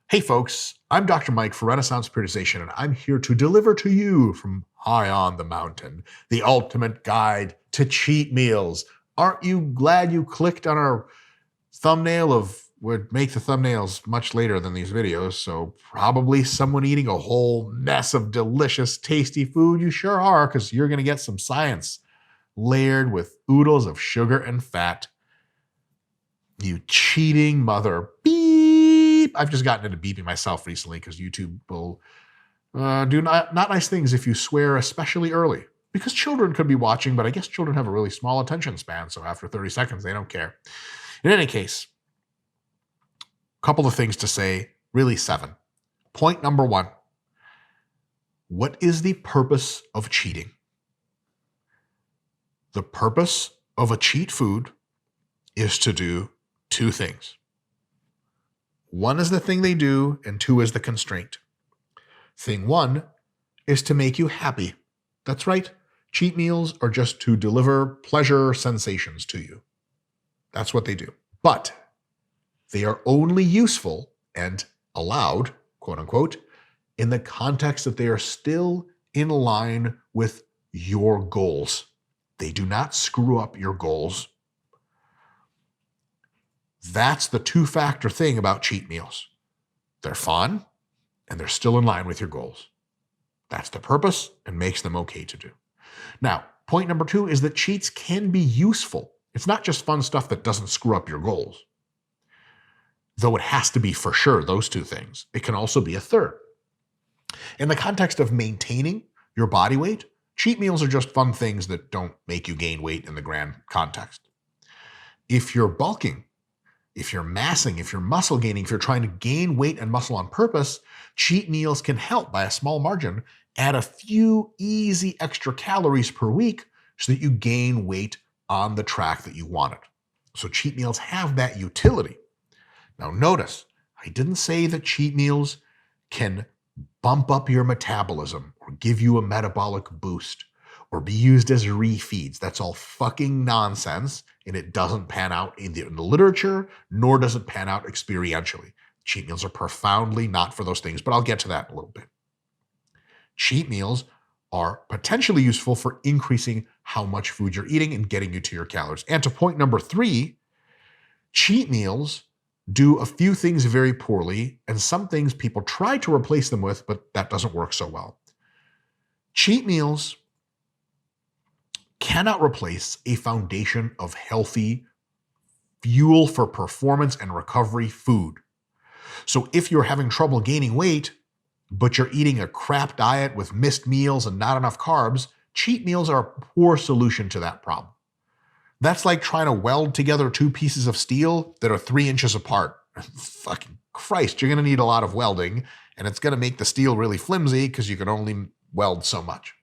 Hey folks, I'm Dr. Mike for Renaissance Periodization, and I'm here to deliver to you from high on the mountain the ultimate guide to cheat meals. Aren't you glad you clicked on our thumbnail would make the thumbnails much later than these videos, so probably someone eating a whole mess of delicious, tasty food. You sure are, because you're going to get some science layered with oodles of sugar and fat. You cheating mother. Beep. I've just gotten into beeping myself recently because YouTube will do not nice things if you swear, especially early. Because children could be watching, but I guess children have a really small attention span, so after 30 seconds, they don't care. In any case, a couple of things to say, really 7. Point number 1. What is the purpose of cheating? The purpose of a cheat food is to do 2 things. 1 is the thing they do, and 2 is the constraint. Thing 1 is to make you happy. That's right. Cheat meals are just to deliver pleasure sensations to you. That's what they do. But they are only useful and allowed, quote unquote, in the context that they are still in line with your goals. They do not screw up your goals. That's the 2-factor thing about cheat meals. They're fun, and they're still in line with your goals. That's the purpose and makes them okay to do. Now, point number 2 is that cheats can be useful. It's not just fun stuff that doesn't screw up your goals. Though it has to be for sure those 2 things. It can also be a third. In the context of maintaining your body weight, cheat meals are just fun things that don't make you gain weight in the grand context. If you're bulking, if you're massing, if you're muscle gaining, if you're trying to gain weight and muscle on purpose, cheat meals can help by a small margin add a few easy extra calories per week so that you gain weight on the track that you wanted. So cheat meals have that utility. Now notice, I didn't say that cheat meals can bump up your metabolism or give you a metabolic boost or be used as refeeds. That's all fucking nonsense, and it doesn't pan out in the literature, nor does it pan out experientially. Cheat meals are profoundly not for those things, but I'll get to that in a little bit. Cheat meals are potentially useful for increasing how much food you're eating and getting you to your calories. And to point number 3, cheat meals do a few things very poorly, and some things people try to replace them with, but that doesn't work so well. Cheat meals cannot replace a foundation of healthy fuel for performance and recovery food. So if you're having trouble gaining weight, but you're eating a crap diet with missed meals and not enough carbs, cheat meals are a poor solution to that problem. That's like trying to weld together 2 pieces of steel that are 3 inches apart. Fucking Christ, you're going to need a lot of welding, and it's going to make the steel really flimsy because you can only weld so much.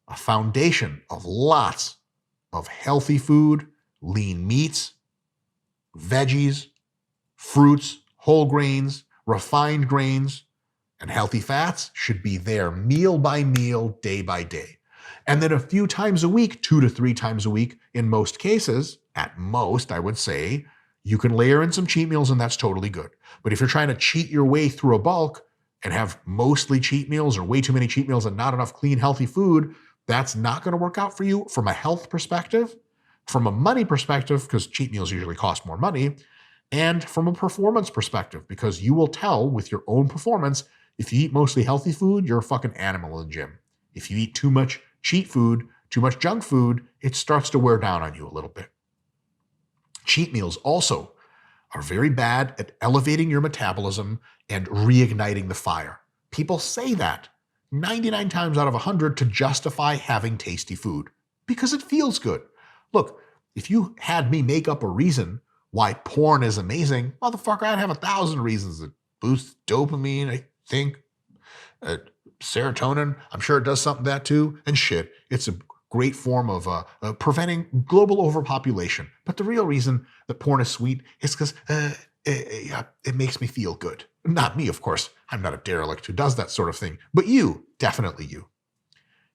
A foundation of lots of healthy food, lean meats, veggies, fruits, whole grains, refined grains, and healthy fats should be there meal by meal, day by day. And then a few times a week, 2 to 3 times a week, in most cases, at most, I would say, you can layer in some cheat meals and that's totally good. But if you're trying to cheat your way through a bulk and have mostly cheat meals or way too many cheat meals and not enough clean, healthy food, that's not going to work out for you from a health perspective, from a money perspective, because cheat meals usually cost more money, and from a performance perspective, because you will tell with your own performance, if you eat mostly healthy food, you're a fucking animal in the gym. If you eat too much cheat food, too much junk food, it starts to wear down on you a little bit. Cheat meals also are very bad at elevating your metabolism and reigniting the fire. People say that 99 times out of 100 to justify having tasty food because it feels good. Look, if you had me make up a reason why porn is amazing, motherfucker, I'd have 1,000 reasons. It boosts dopamine, I think. Serotonin, I'm sure it does something that too. And shit, it's a great form of preventing global overpopulation. But the real reason that porn is sweet is because it makes me feel good. Not me, of course. I'm not a derelict who does that sort of thing. But you, definitely you.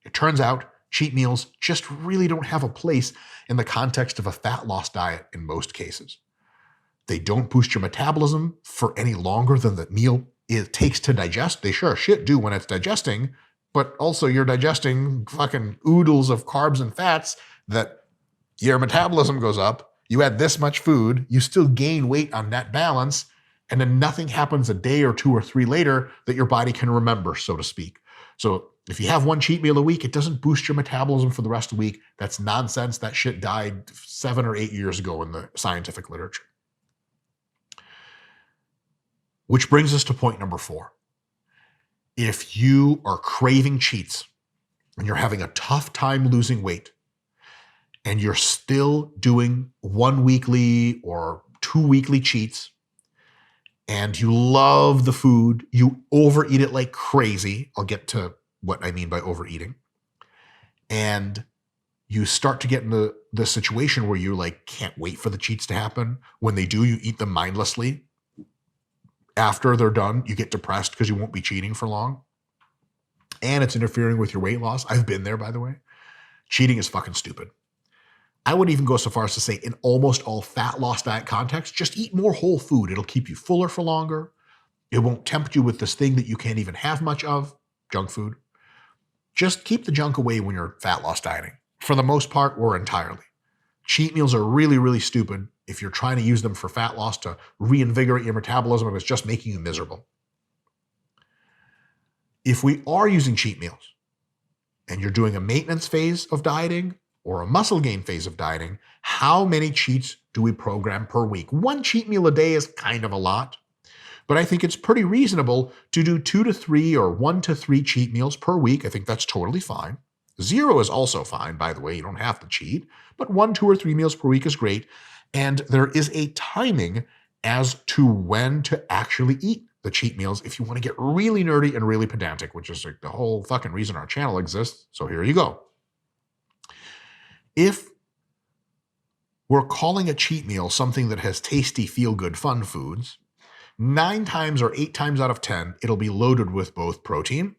It turns out cheat meals just really don't have a place in the context of a fat loss diet in most cases. They don't boost your metabolism for any longer than the meal it takes to digest. They sure as shit do when it's digesting, but also you're digesting fucking oodles of carbs and fats that your metabolism goes up. You add this much food, you still gain weight on net balance, and then nothing happens a day or 2 or 3 later that your body can remember, so to speak. So if you have one cheat meal a week, it doesn't boost your metabolism for the rest of the week. That's nonsense. That shit died 7 or 8 years ago in the scientific literature. Which brings us to point number 4. If you are craving cheats and you're having a tough time losing weight, and you're still doing 1 weekly or 2 weekly cheats, and you love the food, you overeat it like crazy. I'll get to what I mean by overeating. And you start to get in the situation where you like can't wait for the cheats to happen. When they do, you eat them mindlessly. After they're done, you get depressed because you won't be cheating for long. And it's interfering with your weight loss. I've been there, by the way. Cheating is fucking stupid. I would even go so far as to say in almost all fat loss diet contexts, just eat more whole food. It'll keep you fuller for longer. It won't tempt you with this thing that you can't even have much of, junk food. Just keep the junk away when you're fat loss dieting, for the most part or entirely. Cheat meals are really, really stupid if you're trying to use them for fat loss to reinvigorate your metabolism and it's just making you miserable. If we are using cheat meals and you're doing a maintenance phase of dieting or a muscle gain phase of dieting, how many cheats do we program per week? 1 cheat meal a day is kind of a lot, but I think it's pretty reasonable to do 2 to 3 or 1 to 3 cheat meals per week. I think that's totally fine. 0 is also fine, by the way. You don't have to cheat, but 1, 2, or 3 meals per week is great. And there is a timing as to when to actually eat the cheat meals if you want to get really nerdy and really pedantic, which is like the whole fucking reason our channel exists. So here you go. If we're calling a cheat meal something that has tasty, feel-good, fun foods, 9 times or 8 times out of 10, it'll be loaded with both protein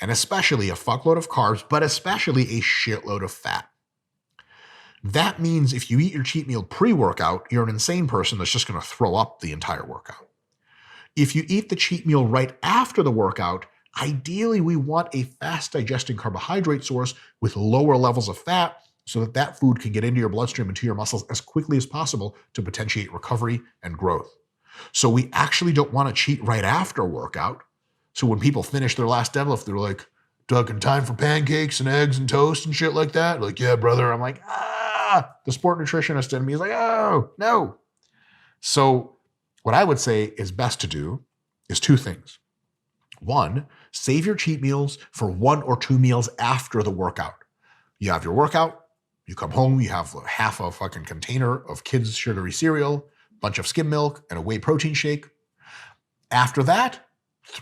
and especially a fuckload of carbs, but especially a shitload of fat. That means if you eat your cheat meal pre-workout, you're an insane person that's just going to throw up the entire workout. If you eat the cheat meal right after the workout, ideally we want a fast digesting carbohydrate source with lower levels of fat so that that food can get into your bloodstream and to your muscles as quickly as possible to potentiate recovery and growth. So we actually don't want to cheat right after workout. So when people finish their last deadlift, they're like, "Ducking time for pancakes and eggs and toast and shit like that." Like, "Yeah, brother." I'm like, the sport nutritionist in me is like, "Oh, no." So what I would say is best to do is 2 things. 1, save your cheat meals for 1 or 2 meals after the workout. You have your workout, you come home, you have half a fucking container of kids' sugary cereal, bunch of skim milk, and a whey protein shake. After that,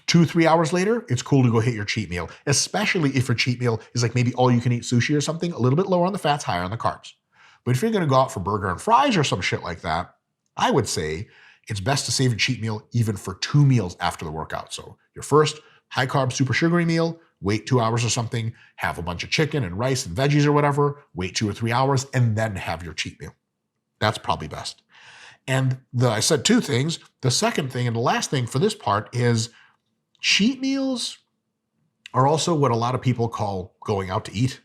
2-3 hours later, it's cool to go hit your cheat meal, especially if your cheat meal is like maybe all you can eat sushi or something, a little bit lower on the fats, higher on the carbs. But if you're going to go out for burger and fries or some shit like that, I would say it's best to save your cheat meal even for 2 meals after the workout. So your first high carb, super sugary meal, wait 2 hours or something, have a bunch of chicken and rice and veggies or whatever, wait 2 or 3 hours, and then have your cheat meal. That's probably best. And I said 2 things. The second thing and the last thing for this part is cheat meals are also what a lot of people call going out to eat.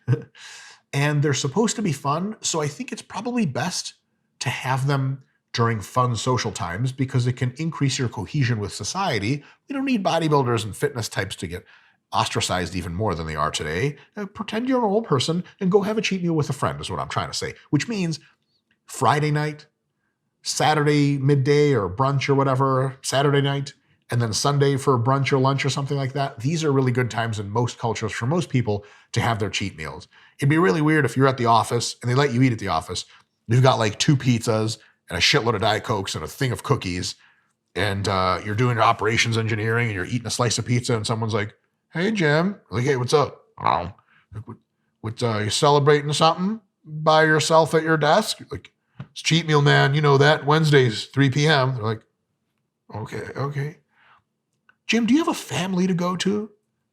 And they're supposed to be fun. So I think it's probably best to have them during fun social times because it can increase your cohesion with society. We don't need bodybuilders and fitness types to get ostracized even more than they are today. Pretend you're an old person and go have a cheat meal with a friend is what I'm trying to say, which means Friday night, Saturday midday or brunch or whatever, Saturday night, and then Sunday for brunch or lunch or something like that. These are really good times in most cultures for most people to have their cheat meals. It'd be really weird if you're at the office and they let you eat at the office. You've got like 2 pizzas and a shitload of Diet Cokes and a thing of cookies, and you're doing your operations engineering and you're eating a slice of pizza and someone's like, "Hey, Jim." Like, "Hey, what's up?" "Oh, you celebrating something by yourself at your desk?" Like, "It's cheat meal, man. You know that. Wednesdays, 3 p.m. They're like, okay. "Jim, do you have a family to go to?"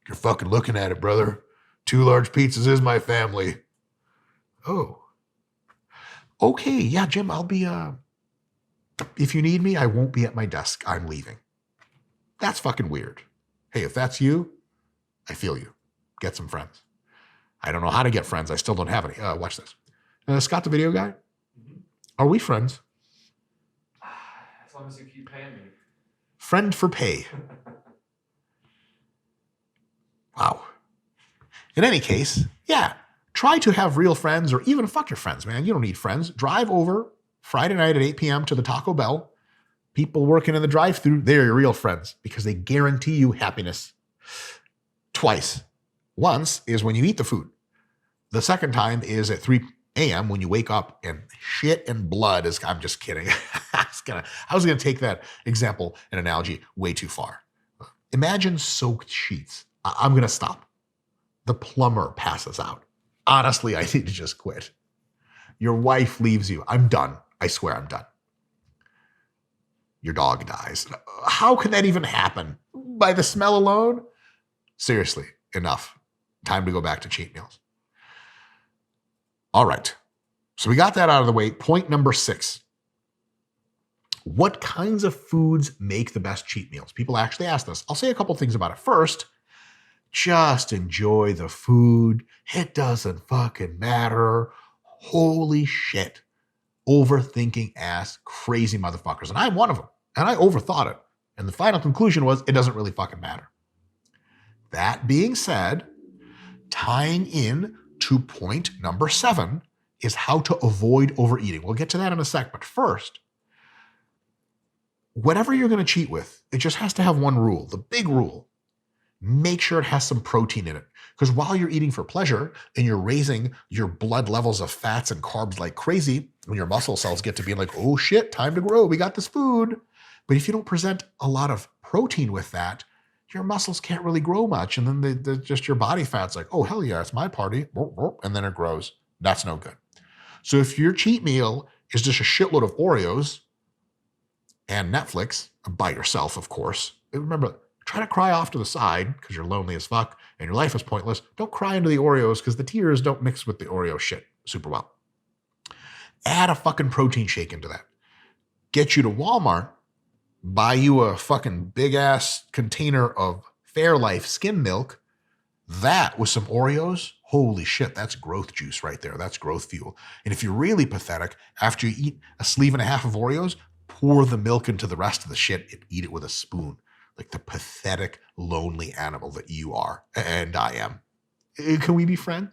"You're fucking looking at it, brother. 2 large pizzas is my family." "Oh. Okay, yeah, Jim, I'll be If you need me, I won't be at my desk. I'm leaving. That's fucking weird. Hey, if that's you, I feel you. Get some friends. I don't know how to get friends. I still don't have any. Watch this. Scott, the video guy, are we friends? As long as you keep paying me. Friend for pay. Wow. In any case, yeah, try to have real friends or even fuck your friends, man. You don't need friends. Drive over Friday night at 8 p.m. to the Taco Bell. People working in the drive-thru, they're your real friends because they guarantee you happiness. Twice. Once is when you eat the food. The second time is at 3 a.m. when you wake up and shit and blood is, I'm just kidding. I was gonna take that example and analogy way too far. Imagine soaked sheets. I'm gonna stop. The plumber passes out. Honestly, I need to just quit. Your wife leaves you. I'm done. I swear I'm done. Your dog dies. How can that even happen? By the smell alone? Seriously, enough. Time to go back to cheat meals. All right. So we got that out of the way. Point number 6. What kinds of foods make the best cheat meals? People actually ask this. I'll say a couple things about it. First, just enjoy the food. It doesn't fucking matter. Holy shit. Overthinking ass crazy motherfuckers. And I'm one of them. And I overthought it. And the final conclusion was it doesn't really fucking matter. That being said, tying in to point number 7 is how to avoid overeating. We'll get to that in a sec. But first, whatever you're going to cheat with, it just has to have one rule. The big rule. Make sure it has some protein in it. Because while you're eating for pleasure and you're raising your blood levels of fats and carbs like crazy, when your muscle cells get to be like, oh shit, time to grow, we got this food. But if you don't present a lot of protein with that, your muscles can't really grow much. And then just your body fat's like, oh, hell yeah, it's my party. And then it grows. That's no good. So if your cheat meal is just a shitload of Oreos and Netflix, by yourself, of course, remember, try to cry off to the side because you're lonely as fuck and your life is pointless. Don't cry into the Oreos because the tears don't mix with the Oreo shit super well. Add a fucking protein shake into that. Get you to Walmart, buy you a fucking big ass container of Fairlife skim milk. That with some Oreos, holy shit, that's growth juice right there. That's growth fuel. And if you're really pathetic, after you eat a sleeve and a half of Oreos, pour the milk into the rest of the shit and eat it with a spoon. Like the pathetic, lonely animal that you are, and I am. Can we be friends?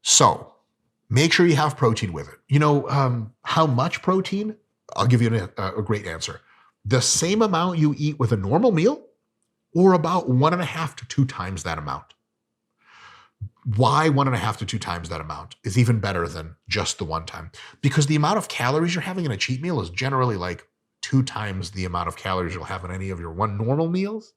So, make sure you have protein with it. You know, how much protein? I'll give you a great answer. The same amount you eat with a normal meal, or about 1.5 to 2 times that amount. Why 1.5 to 2 times that amount is even better than just the one time? Because the amount of calories you're having in a cheat meal is generally like 2 times the amount of calories you'll have in any of your one normal meals.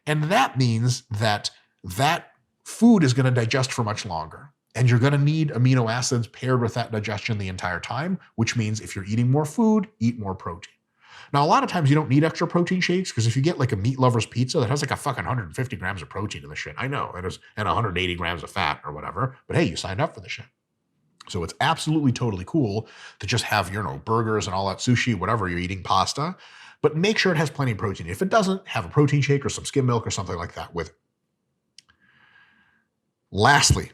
And that means that that food is going to digest for much longer. And you're going to need amino acids paired with that digestion the entire time, which means if you're eating more food, eat more protein. Now, a lot of times you don't need extra protein shakes because if you get like a meat lover's pizza that has like a fucking 150 grams of protein in the shit, I know, and 180 grams of fat or whatever, but hey, you signed up for the shit. So it's absolutely totally cool to just have, burgers and all that sushi, whatever you're eating, pasta, but make sure it has plenty of protein. If it doesn't, have a protein shake or some skim milk or something like that with it. Lastly,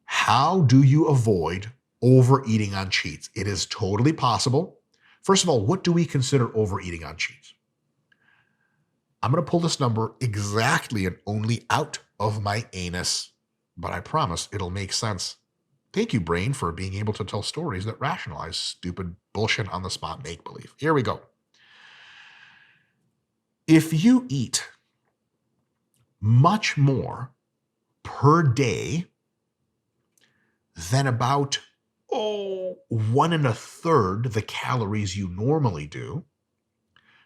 how do you avoid overeating on cheats? It is totally possible. First of all, what do we consider overeating on cheats? I'm going to pull this number exactly and only out of my anus, but I promise it'll make sense. Thank you, brain, for being able to tell stories that rationalize stupid bullshit on the spot make-believe. Here we go. If you eat much more per day than about 1 1/3 the calories you normally do,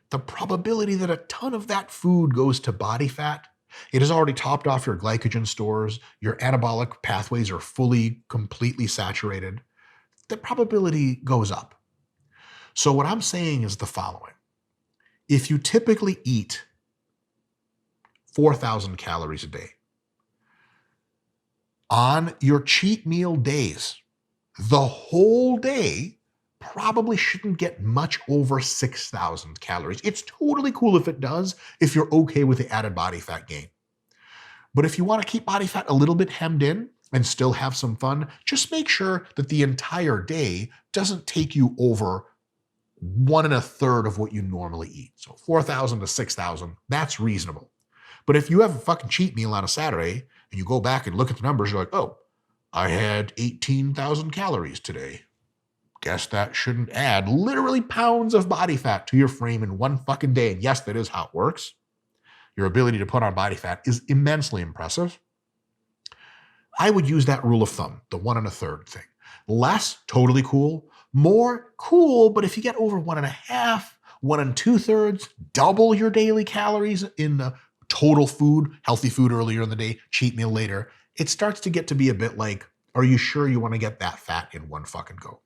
the probability that a ton of that food goes to body fat, it has already topped off your glycogen stores, your anabolic pathways are completely saturated, the probability goes up. So what I'm saying is the following. If you typically eat 4,000 calories a day, on your cheat meal days, the whole day, probably shouldn't get much over 6,000 calories. It's totally cool if it does, if you're okay with the added body fat gain. But if you want to keep body fat a little bit hemmed in and still have some fun, just make sure that the entire day doesn't take you over 1 1/3 of what you normally eat. So 4,000 to 6,000, that's reasonable. But if you have a fucking cheat meal on a Saturday and you go back and look at the numbers, you're like, oh, I had 18,000 calories today. Guess that shouldn't add literally pounds of body fat to your frame in one fucking day. And yes, that is how it works. Your ability to put on body fat is immensely impressive. I would use that rule of thumb, the 1 1/3 thing. Less, totally cool. More, cool, but if you get over 1 1/2, 1 2/3, double your daily calories in the total food, healthy food earlier in the day, cheat meal later, it starts to get to be a bit like, are you sure you want to get that fat in one fucking go?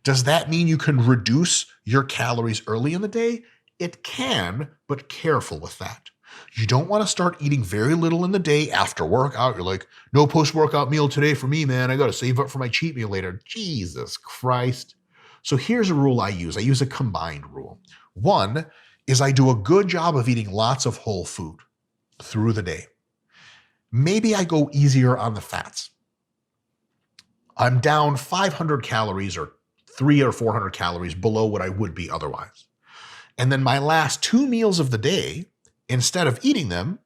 Does that mean you can reduce your calories early in the day? It can, but careful with that. You don't want to start eating very little in the day after workout. You're like, no post-workout meal today for me, man. I got to save up for my cheat meal later. Jesus Christ. So here's a rule I use. I use a combined rule. One is I do a good job of eating lots of whole food through the day. Maybe I go easier on the fats. I'm down 500 calories or 300 or 400 calories below what I would be otherwise. And then my last 2 meals of the day, instead of eating them,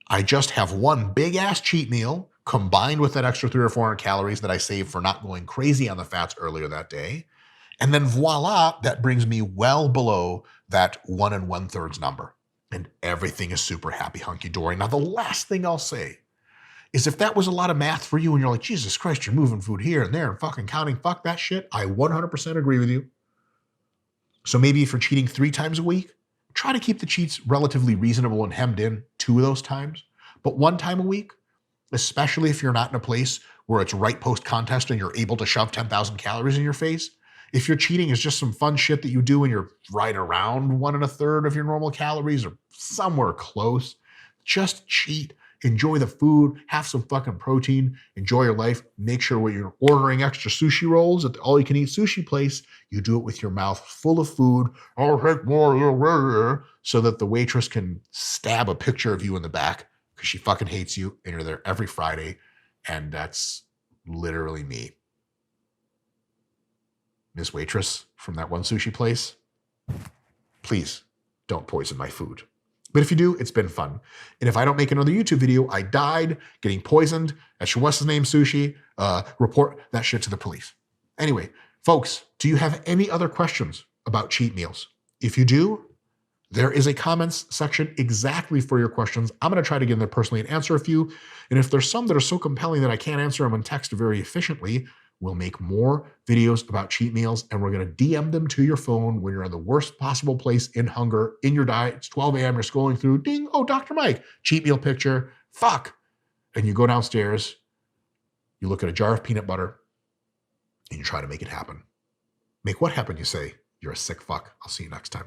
I just have one big ass cheat meal combined with that extra 300 or 400 calories that I saved for not going crazy on the fats earlier that day. And then voila, that brings me well below that 1 1/3 number. And everything is super happy, hunky-dory. Now, the last thing I'll say is if that was a lot of math for you and you're like, Jesus Christ, you're moving food here and there and fucking counting, fuck that shit, I 100% agree with you. So maybe if you're cheating 3 times a week, try to keep the cheats relatively reasonable and hemmed in 2 of those times. But 1 time a week, especially if you're not in a place where it's right post-contest and you're able to shove 10,000 calories in your face, if your cheating is just some fun shit that you do and you're right around 1 1/3 of your normal calories or somewhere close, just cheat. Enjoy the food, have some fucking protein, enjoy your life. Make sure when you're ordering extra sushi rolls at the all-you-can-eat sushi place, you do it with your mouth full of food. I'll take more, so that the waitress can stab a picture of you in the back because she fucking hates you and you're there every Friday. And that's literally me. Miss Waitress from that one sushi place, please don't poison my food. But if you do, it's been fun. And if I don't make another YouTube video, I died getting poisoned at your what's his name sushi, report that shit to the police. Anyway, folks, do you have any other questions about cheat meals? If you do, there is a comments section exactly for your questions. I'm going to try to get in there personally and answer a few. And if there's some that are so compelling that I can't answer them in text very efficiently, we'll make more videos about cheat meals, and we're going to DM them to your phone when you're in the worst possible place in hunger, in your diet. It's 12 a.m. You're scrolling through, ding, oh, Dr. Mike, cheat meal picture, fuck. And you go downstairs, you look at a jar of peanut butter, and you try to make it happen. Make what happen, you say? You're a sick fuck. I'll see you next time.